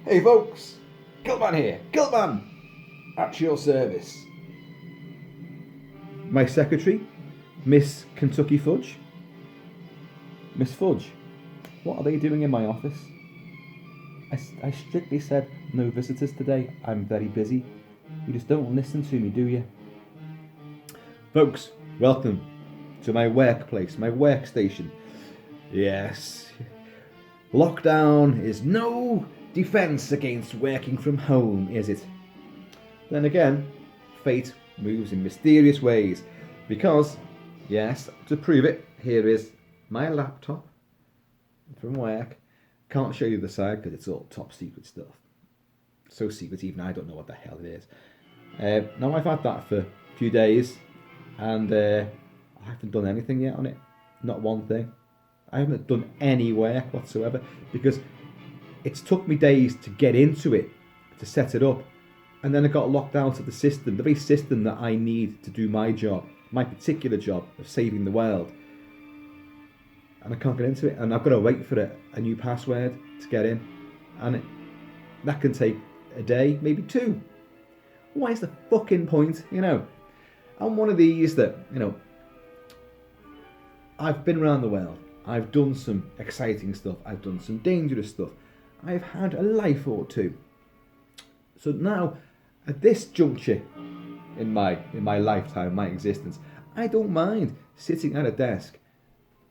Hey folks, Kilt-Man here, Kilt-Man, at your service. My secretary, Miss Kentucky Fudge. Miss Fudge, what are they doing in my office? I strictly said no visitors today, I'm very busy. You just don't listen to me, do you? Folks, welcome to my workplace, my workstation. Yes, lockdown is no defense against working from home, is it? Then again, fate moves in mysterious ways because, yes, to prove it, here is my laptop from work. Can't show you the side because it's all top secret stuff. So secret, even I don't know what the hell it is. Now I've had that for a few days and I haven't done anything yet on it. Not one thing. I haven't done any work whatsoever because it's took me days to get into it, to set it up, and then I got locked out of the system, the very system that I need to do my job, my particular job of saving the world. And I can't get into it, and I've got to wait for a new password to get in, and that can take a day, maybe two. What is the fucking point, I'm one of these that, I've been around the world, I've done some exciting stuff, I've done some dangerous stuff, I've had a life or two. So now, at this juncture in my lifetime, my existence, I don't mind sitting at a desk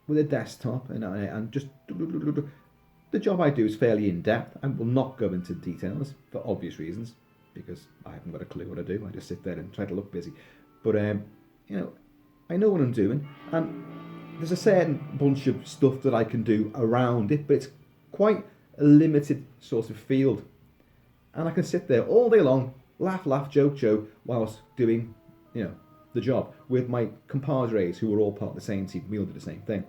with a desktop and just the job I do is fairly in depth. I will not go into details for obvious reasons because I haven't got a clue what I do. I just sit there and try to look busy. But I know what I'm doing, and there's a certain bunch of stuff that I can do around it, but it's quite a limited sort of field, and I can sit there all day long, laugh, joke, whilst doing, the job with my compadres who are all part of the same team. We all do the same thing,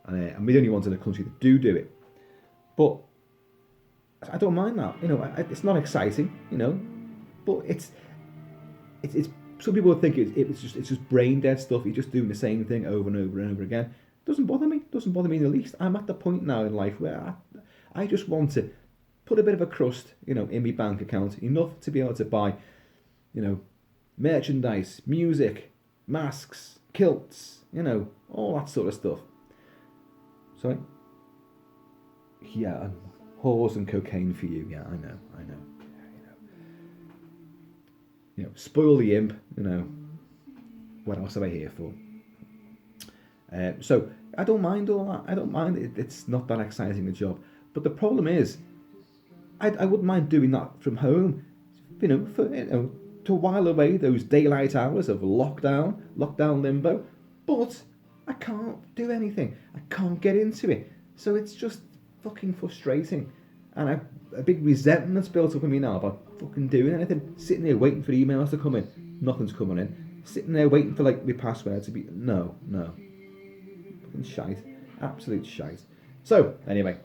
and we're the only ones in the country that do it. But I don't mind that, it's not exciting, but it's some people would think it's just brain dead stuff. You're just doing the same thing over and over and over again. Doesn't bother me in the least. I'm at the point now in life where I just want to put a bit of a crust, in my bank account, enough to be able to buy, merchandise, music, masks, kilts, all that sort of stuff. Sorry? Yeah, whores and cocaine for you. Yeah, I know. Spoil the imp, what else am I here for? So I don't mind all that. I don't mind it. It's not that exciting a job. But the problem is, I wouldn't mind doing that from home, to while away those daylight hours of lockdown limbo. But I can't do anything. I can't get into it. So it's just fucking frustrating. And a big resentment's built up in me now about fucking doing anything. Sitting there waiting for emails to come in. Nothing's coming in. Sitting there waiting for my password to be... No. Fucking shite. Absolute shite. So, anyway,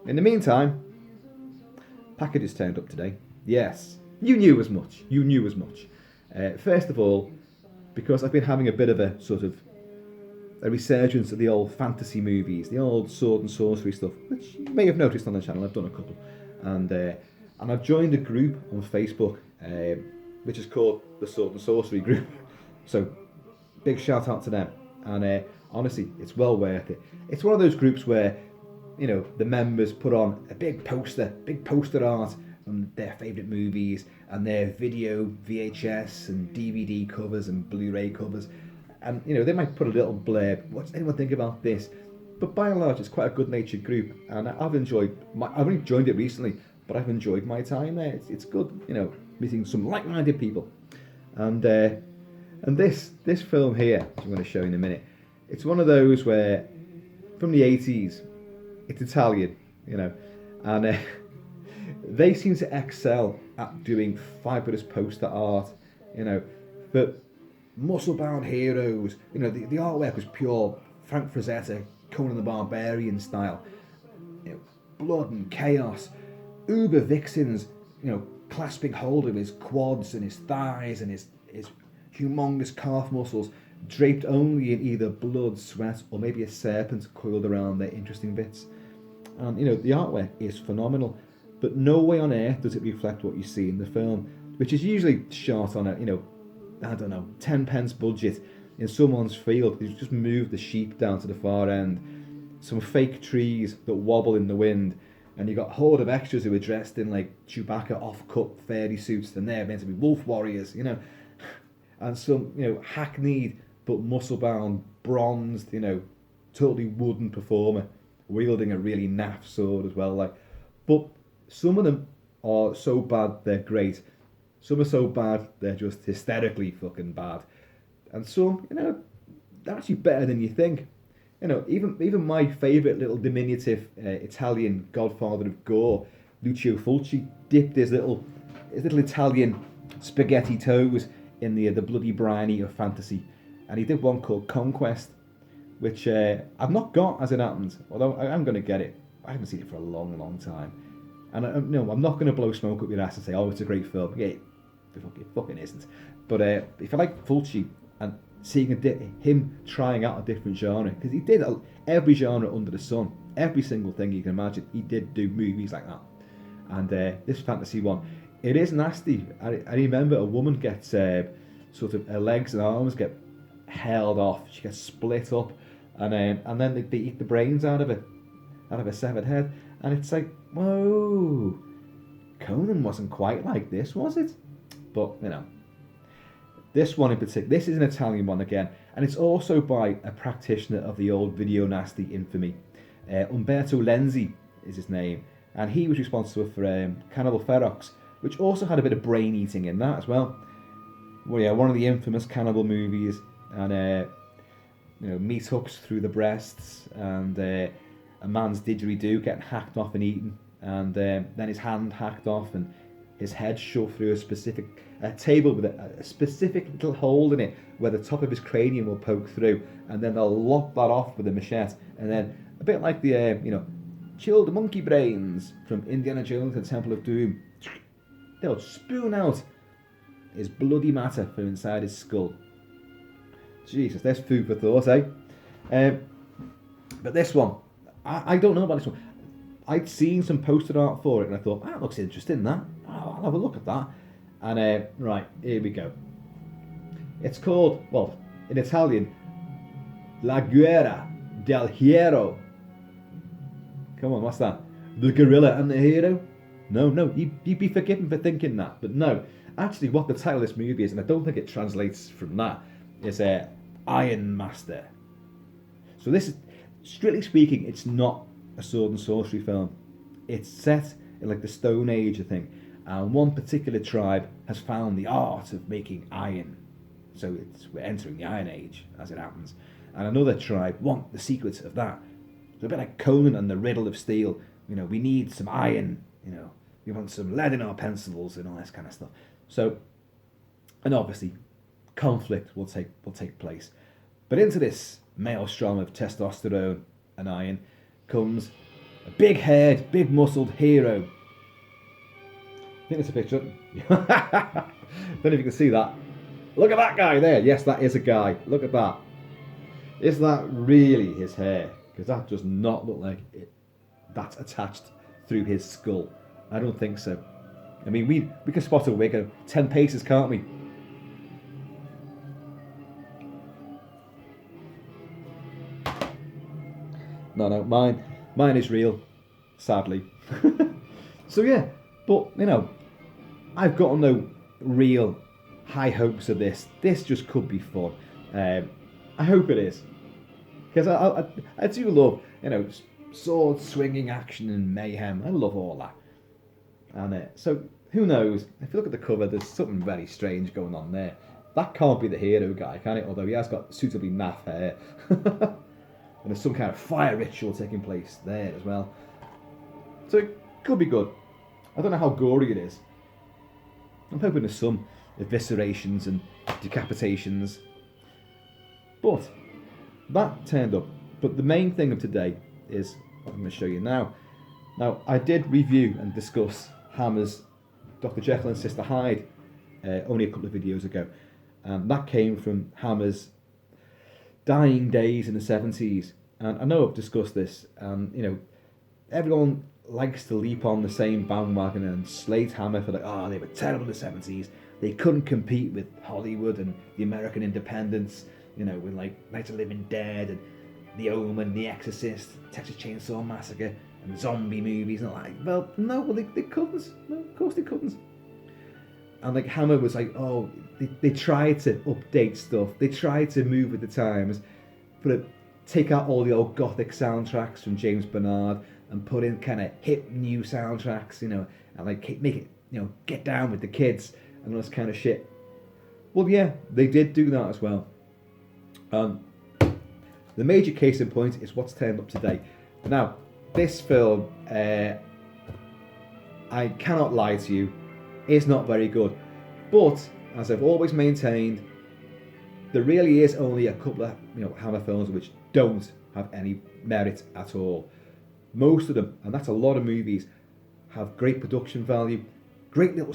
in the meantime, packages turned up today. Yes, you knew as much. First of all, because I've been having a bit of a sort of a resurgence of the old fantasy movies, the old sword and sorcery stuff, which you may have noticed on the channel. I've done a couple, and I've joined a group on Facebook, which is called the Sword and Sorcery Group. So, big shout out to them. And honestly, it's well worth it. It's one of those groups where, the members put on a big poster art on their favourite movies and their video VHS and DVD covers and Blu-ray covers. And, they might put a little blurb, what does anyone think about this? But by and large, it's quite a good-natured group. And I've only joined it recently, but I've enjoyed my time there. It's good, meeting some like-minded people. And this film here, which I'm going to show in a minute, it's one of those where, from the 80s, it's Italian, and they seem to excel at doing fabulous poster art, for muscle-bound heroes. The artwork was pure Frank Frazetta, Conan the Barbarian style. Blood and chaos, uber vixens, clasping hold of his quads and his thighs and his humongous calf muscles, draped only in either blood, sweat, or maybe a serpent coiled around their interesting bits. And the artwork is phenomenal. but no way on earth does it reflect what you see in the film, which is usually shot on a, I don't know, 10 pence budget in someone's field. They've just moved the sheep down to the far end, some fake trees that wobble in the wind, and you got a horde of extras who are dressed in like Chewbacca off-cut fairy suits, and they're meant to be wolf warriors, and some, hackneyed but muscle-bound, bronzed, totally wooden performer wielding a really naff sword as well. But some of them are so bad they're great. Some are so bad they're just hysterically fucking bad, and some, they're actually better than you think. Even my favourite little diminutive Italian godfather of gore, Lucio Fulci, dipped his little Italian spaghetti toes in the bloody briny of fantasy, and he did one called Conquest, which I've not got as it happens, although I am going to get it. I haven't seen it for a long, long time, and I'm not going to blow smoke up your ass and say, oh, it's a great film. Yeah, it fucking isn't. But if I like Fulci and seeing him trying out a different genre, because he did every genre under the sun, every single thing you can imagine, he did do movies like that. And this fantasy one, it is nasty. I remember a woman gets sort of her legs and arms get held off. She gets split up, and then they eat the brains out of her severed head. And it's like, whoa, Conan wasn't quite like this, was it? But this one in particular, this is an Italian one again, and it's also by a practitioner of the old video nasty infamy. Umberto Lenzi is his name, and he was responsible for Cannibal Ferox, which also had a bit of brain eating in that as well. Well, yeah, one of the infamous cannibal movies, and meat hooks through the breasts, and a man's didgeridoo getting hacked off and eaten, and then his hand hacked off and his head shoved through a specific table with a specific little hole in it where the top of his cranium will poke through, and then they'll lop that off with a machete, and then a bit like the chilled monkey brains from Indiana Jones and the Temple of Doom, they'll spoon out his bloody matter from inside his skull. Jesus, there's food for thought, eh? But this one, I don't know about this one. I'd seen some poster art for it, and I thought, that looks interesting, that. I'll have a look at that. And, right, here we go. It's called, well, in Italian, La Guerra del Hierro. Come on, what's that? The gorilla and the hero? No, you'd be forgiven for thinking that. But no, actually what the title of this movie is, and I don't think it translates from that, is Iron Master. So this is, strictly speaking, it's not a sword and sorcery film. It's set in like the Stone Age, I think, and one particular tribe has found the art of making iron. So we're entering the Iron Age, as it happens. And another tribe want the secrets of that. So a bit like Conan and the Riddle of Steel. We need some iron, we want some lead in our pencils and all this kind of stuff. So, and obviously, conflict will take place. But into this maelstrom of testosterone and iron comes a big-haired, big-muscled hero. I think there's a picture. Don't know if you can see that. Look at that guy there. Yes, that is a guy. Look at that. Is that really his hair? Because that does not look like it. That's attached through his skull. I don't think so. I mean, we can spot a wig at 10 paces, can't we? No, mine is real, sadly. So yeah, but I've got no real high hopes of this. This just could be fun. I hope it is, because I do love sword swinging action and mayhem. I love all that. And so who knows? If you look at the cover, there's something very strange going on there. That can't be the hero guy, can it? Although he has got suitably naff hair. And there's some kind of fire ritual taking place there as well. So it could be good. I don't know how gory it is. I'm hoping there's some eviscerations and decapitations. But that turned up. But the main thing of today is what I'm going to show you now. Now, I did review and discuss Hammer's Dr. Jekyll and Sister Hyde only a couple of videos ago. And that came from Hammer's dying days in the 70s. And I know I've discussed this, and everyone likes to leap on the same bandwagon and slate Hammer for they were terrible in the 70s. They couldn't compete with Hollywood and the American independents, with like Night of the Living Dead and The Omen, The Exorcist, Texas Chainsaw Massacre, and zombie movies. And they couldn't. No, of course they couldn't. And like Hammer was like, they tried to update stuff. They tried to move with the times, but take out all the old gothic soundtracks from James Bernard and put in kind of hip new soundtracks, and like make it, get down with the kids and all this kind of shit. Well, yeah, they did do that as well. The major case in point is what's turned up today. Now, this film, I cannot lie to you, is not very good. But, as I've always maintained, there really is only a couple of Hammer films which don't have any merit at all. Most of them, and that's a lot of movies, have great production value, great little,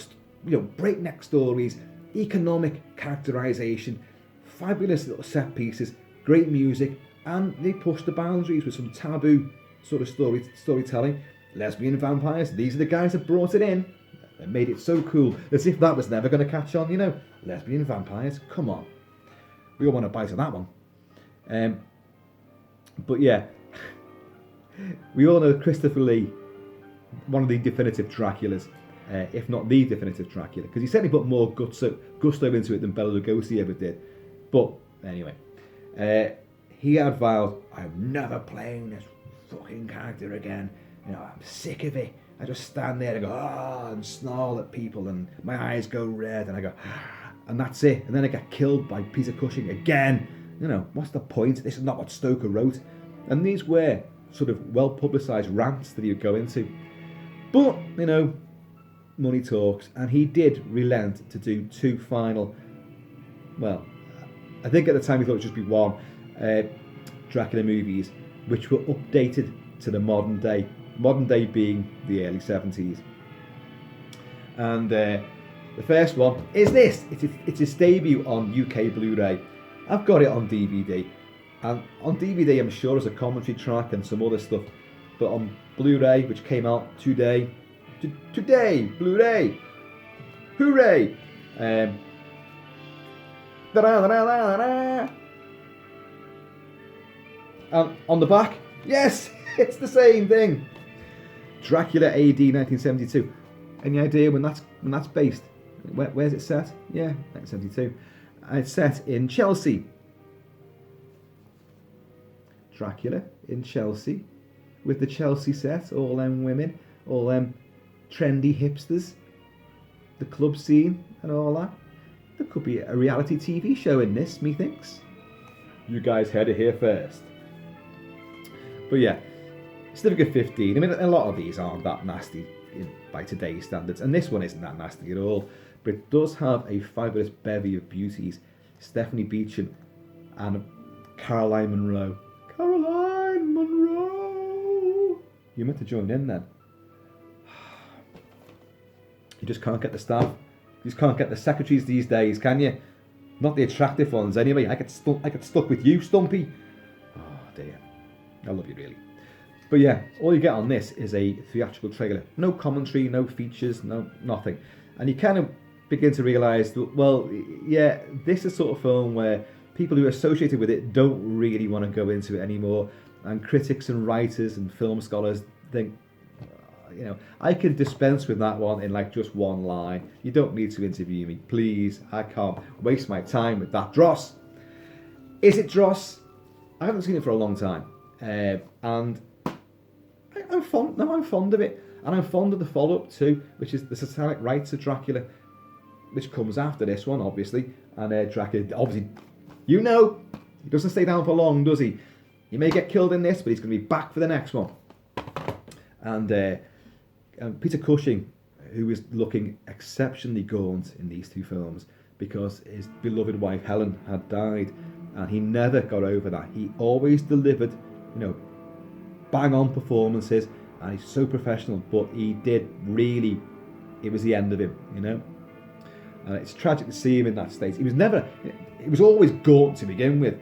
breakneck stories, economic characterization, fabulous little set pieces, great music, and they push the boundaries with some taboo sort of storytelling. Lesbian vampires, these are the guys that brought it in. They made it so cool, as if that was never going to catch on, Lesbian vampires, come on. We all want to bite on that one. But yeah, we all know Christopher Lee, one of the definitive Draculas, if not the definitive Dracula, because he certainly put more gusto into it than Bela Lugosi ever did. But anyway, he had vowed, I'm never playing this fucking character again. I'm sick of it. I just stand there and go, and snarl at people, and my eyes go red, and I go, and that's it. And then I get killed by Peter Cushing again. What's the point? This is not what Stoker wrote. And these were sort of well-publicised rants that he would go into. But, money talks, and he did relent to do two final, well, I think at the time he thought it would just be one, Dracula movies, which were updated to the modern day being the early 70s. And the first one is this. It's his debut on UK Blu-ray. I've got it on DVD. And on DVD, I'm sure there's a commentary track and some other stuff. But on Blu-ray, which came out today, Blu-ray, hooray! And on the back, yes, it's the same thing. Dracula AD 1972. Any idea when that's based? Where's it set? Yeah, 1972. And it's set in Chelsea. Dracula in Chelsea, with the Chelsea set, all them women, all them trendy hipsters, the club scene and all that. There could be a reality TV show in this, methinks. You guys heard it here first. But yeah, Certificate 15. I mean, a lot of these aren't that nasty by today's standards, and this one isn't that nasty at all. But it does have a fabulous bevy of beauties: Stephanie Beecham and Caroline Munro. Caroline Munro! You meant to join in then. You just can't get the staff. You just can't get the secretaries these days, can you? Not the attractive ones, anyway. I get stuck with you, Stumpy. Oh dear. I love you, really. But yeah, all you get on this is a theatrical trailer. No commentary, no features, nothing. And you kind of begin to realise that, well, yeah, this is sort of film where people who are associated with it don't really want to go into it anymore. And critics and writers and film scholars think, I can dispense with that one in like just one line. You don't need to interview me, please. I can't waste my time with that dross. Is it dross? I haven't seen it for a long time. And I'm fond of it. And I'm fond of the follow-up too, which is the Satanic Rites of Dracula, which comes after this one, obviously. And Dracula, obviously, he doesn't stay down for long, does he? He may get killed in this, but he's going to be back for the next one. And Peter Cushing, who is looking exceptionally gaunt in these two films because his beloved wife Helen had died, and he never got over that. He always delivered, bang on performances, and he's so professional, but he did really, it was the end of him, And it's tragic to see him in that state. He was always gaunt to begin with,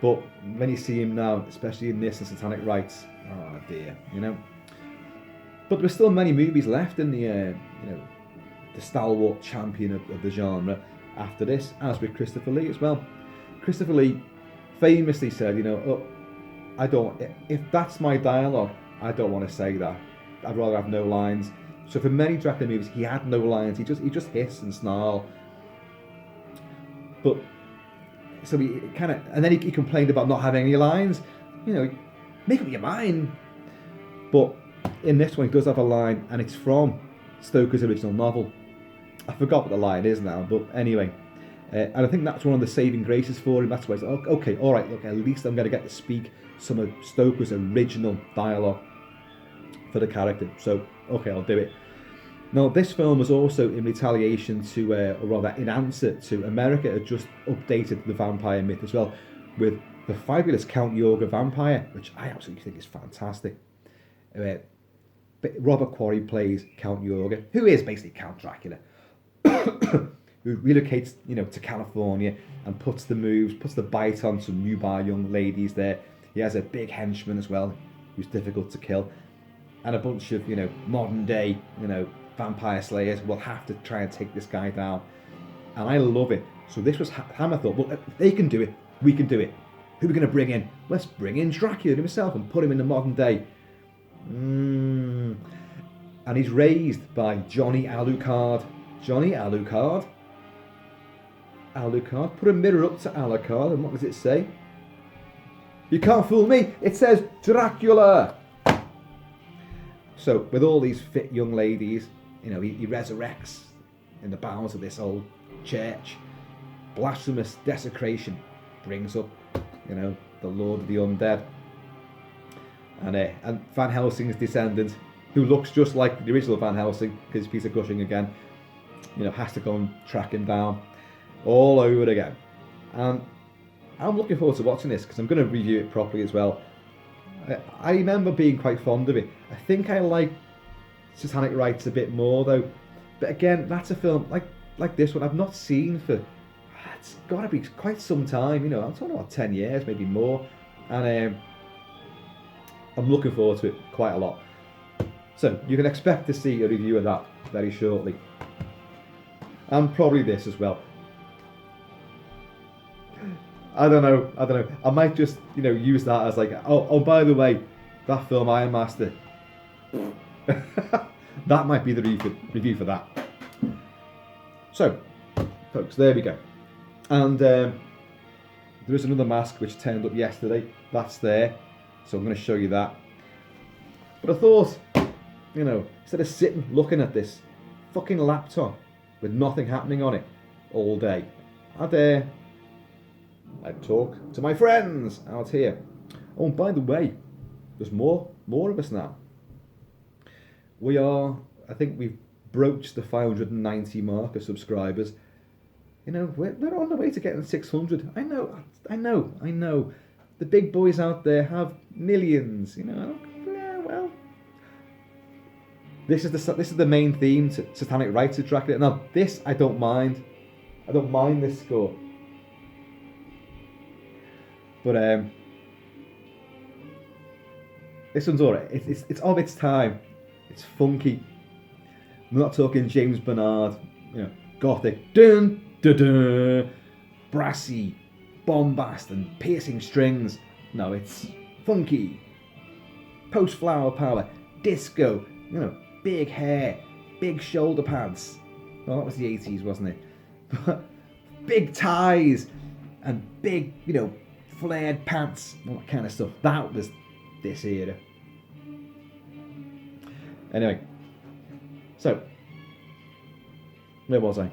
but when you see him now, especially in this and Satanic Rites, oh dear, But there were still many movies left in the the stalwart champion of the genre after this, as with Christopher Lee as well. Christopher Lee famously said, I don't. If that's my dialogue, I don't want to say that. I'd rather have no lines. So for many Dracula movies, he had no lines. He just hiss and snarl. But so he kind of, and then he complained about not having any lines. Make up your mind. But in this one, he does have a line, and it's from Stoker's original novel. I forgot what the line is now, but anyway. And I think that's one of the saving graces for him. That's why he's like, okay, all right, look, at least I'm going to get to speak some of Stoker's original dialogue for the character. So, okay, I'll do it. Now, this film was also in retaliation to, or rather in answer to, America had just updated the vampire myth as well with the fabulous Count Yorga vampire, which I absolutely think is fantastic. Robert Quarry plays Count Yorga, who is basically Count Dracula, who relocates, to California and puts the bite on some nubile young ladies there. He has a big henchman as well, who's difficult to kill, and a bunch of, modern day, vampire slayers will have to try and take this guy down. And I love it. So this was Hammer thought, well, if they can do it, we can do it. Who are we going to bring in? Let's bring in Dracula himself and put him in the modern day. And he's raised by Johnny Alucard. Johnny Alucard. Alucard. Put a mirror up to Alucard, and what does it say? You can't fool me. It says Dracula. So with all these fit young ladies, he resurrects in the bowels of this old church. Blasphemous desecration brings up, the Lord of the Undead. And Van Helsing's descendant, who looks just like the original Van Helsing, because Peter Cushing again, has to go and track him down all over again. And I'm looking forward to watching this because I'm going to review it properly as well. I remember being quite fond of it. I think I like Satanic Rites a bit more though. But again, that's a film like this one I've not seen for, it's got to be quite some time. I'm talking about 10 years, maybe more. And I'm looking forward to it quite a lot. So you can expect to see a review of that very shortly. And probably this as well. I don't know. I might just, use that as like, oh, by the way, that film Iron Master. That might be the review for that. So, folks, there we go. And there is another mask which turned up yesterday. That's there. So I'm going to show you that. But I thought, instead of sitting looking at this fucking laptop with nothing happening on it all day, I'd talk to my friends out here. Oh, and by the way, there's more of us now. I think we've broached the 590 mark of subscribers. We're on the way to getting 600. I know. The big boys out there have millions. Yeah, well. This is the main theme to Satanic Rites of Dracula. Now, this I don't mind. I don't mind this score. But this one's alright. It's of its time. It's funky. I'm not talking James Bernard, gothic, dun dun dun, brassy, bombast and piercing strings. No, it's funky. Post-flower power, disco, big hair, big shoulder pads. Well, that was the 80s, wasn't it? Big ties and big, flared pants, all that kind of stuff. That was this era. Anyway, so where was I?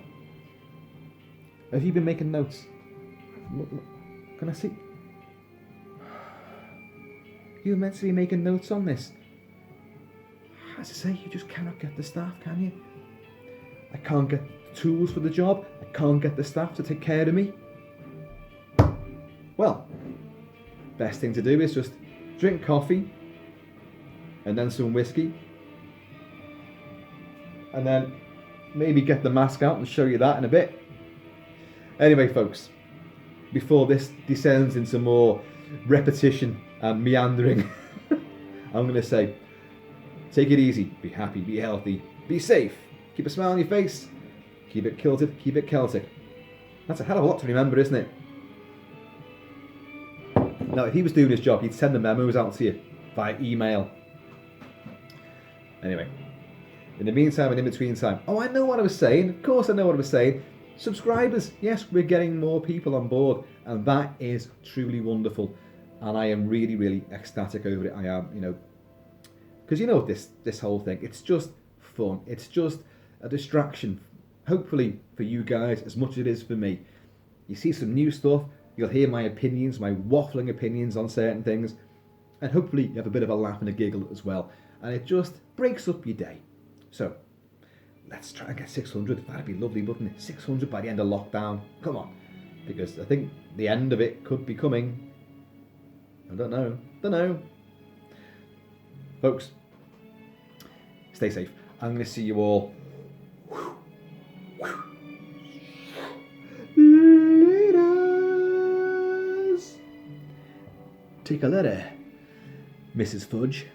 Have you been making notes? Can I see? You were meant to be making notes on this. As I say, you just cannot get the staff, can you? I can't get the tools for the job. I can't get the staff to take care of me. Well, best thing to do is just drink coffee and then some whiskey, and then maybe get the mask out and show you that in a bit. Anyway, folks, before this descends into more repetition and meandering, I'm going to say Take it easy, be happy, be healthy, be safe, keep a smile on your face, keep it kilted, keep it Celtic. That's a hell of a lot to remember, isn't it? Now, if he was doing his job, he'd send the memos out to you via email. Anyway, in the meantime and in between time, I know what I was saying. Of course I know what I was saying. Subscribers, yes, we're getting more people on board, and that is truly wonderful. And I am really, really ecstatic over it. I am, because this whole thing, it's just fun. It's just a distraction, hopefully for you guys as much as it is for me. You see some new stuff, you'll hear my opinions, my waffling opinions on certain things, and hopefully you have a bit of a laugh and a giggle as well. And it just breaks up your day. So, let's try and get 600. That'd be lovely, wouldn't it? 600 by the end of lockdown. Come on. Because I think the end of it could be coming. I don't know. Folks, stay safe. I'm going to see you all later. Take a letter, Mrs. Fudge.